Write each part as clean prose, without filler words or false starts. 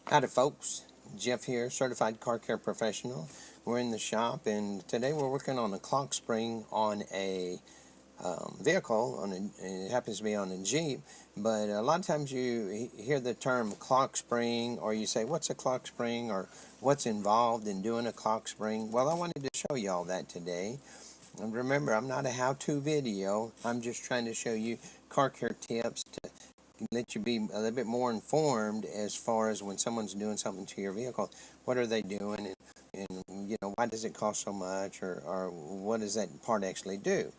Howdy folks, Jeff here, certified car care professional. We're in the shop and today we're working on a clock spring on a vehicle. It happens to be on a Jeep, but a lot of times you hear the term clock spring or you say what's a clock spring or what's involved in doing a clock spring. Well, I wanted to show you all that today. And remember, I'm not a how-to video. I'm just trying to show you car care tips to let you be a little bit more informed as far as when someone's doing something to your vehicle, what are they doing, and you know, why does it cost so much, or what does that part actually do?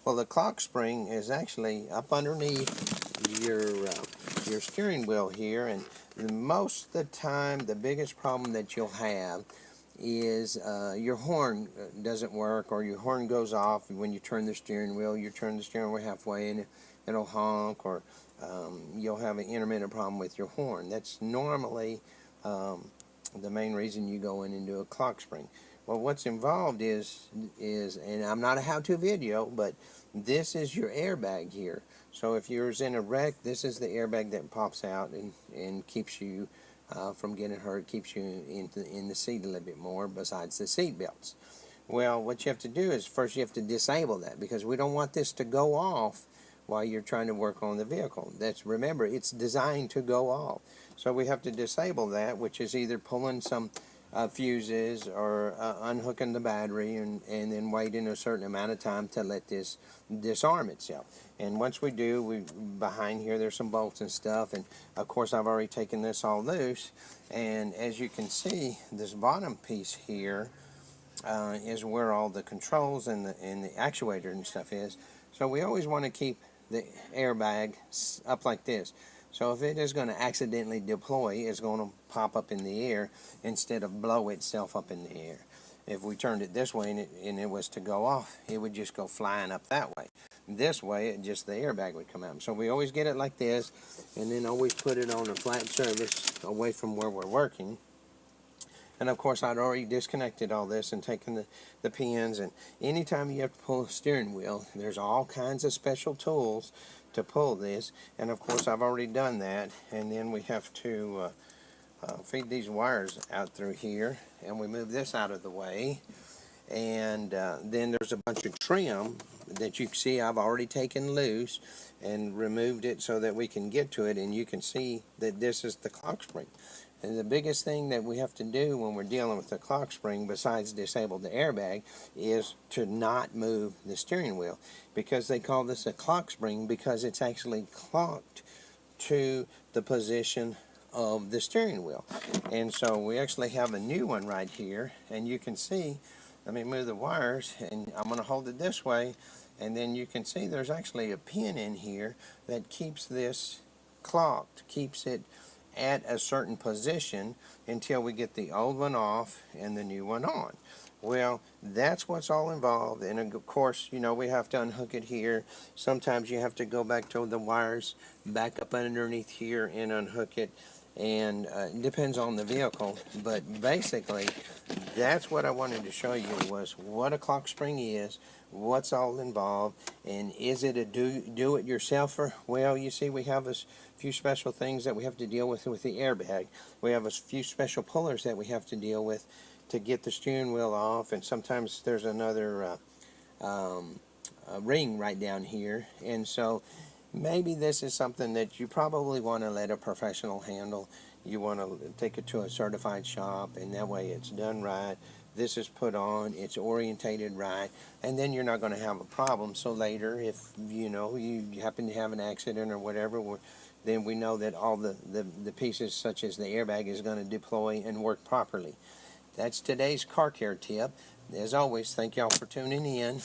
Well, the clock spring is actually up underneath your steering wheel here, and most of the time the biggest problem that you'll have is your horn doesn't work, or your horn goes off when you turn the steering wheel. You turn the steering wheel halfway and it'll honk, or you'll have an intermittent problem with your horn. That's normally the main reason you go in and do a clock spring. Well, what's involved is, and I'm not a how-to video, but this is your airbag here. So if you're in a wreck, this is the airbag that pops out and keeps you from getting hurt, keeps you in the seat a little bit more besides the seat belts. Well, what you have to do is first you have to disable that, because we don't want this to go off while you're trying to work on the vehicle. Remember, it's designed to go off. So we have to disable that, which is either pulling some fuses or unhooking the battery and then waiting a certain amount of time to let this disarm itself. And once we do, behind here there's some bolts and stuff, and of course I've already taken this all loose, and as you can see, this bottom piece here is where all the controls and the actuator and stuff is. So we always want to keep the airbag up like this. So if it is going to accidentally deploy, it's going to pop up in the air instead of blow itself up in the air. If we turned it this way and it was to go off, it would just go flying up that way. This way, just the airbag would come out. So we always get it like this, and then always put it on a flat surface away from where we're working. And of course, I'd already disconnected all this and taken the pins. And anytime you have to pull a steering wheel, there's all kinds of special tools to pull this. And of course, I've already done that. And then we have to feed these wires out through here. And we move this out of the way. And then there's a bunch of trim that you can see I've already taken loose and removed it so that we can get to it. And you can see that this is the clock spring. And the biggest thing that we have to do when we're dealing with the clock spring, besides disable the airbag, is to not move the steering wheel. Because they call this a clock spring because it's actually clocked to the position of the steering wheel. And so we actually have a new one right here, and you can see, let me move the wires, and I'm going to hold it this way, and then you can see there's actually a pin in here that keeps this clocked, keeps it at a certain position until we get the old one off and the new one on. Well, that's what's all involved. And of course, you know, we have to unhook it here. Sometimes you have to go back to the wires back up underneath here and unhook it. And it depends on the vehicle, but basically that's what I wanted to show you, was what a clock spring is, what's all involved, and is it a do-it-yourselfer? Well, you see, we have a few special things that we have to deal with the airbag. We have a few special pullers that we have to deal with to get the steering wheel off, and sometimes there's another ring right down here. And so maybe this is something that you probably want to let a professional handle. You want to take it to a certified shop, and that way it's done right. This is put on, it's orientated right, and then you're not going to have a problem. So later, if you know you happen to have an accident or whatever, then we know that all the pieces such as the airbag is going to deploy and work properly. That's today's car care tip. As always, thank y'all for tuning in.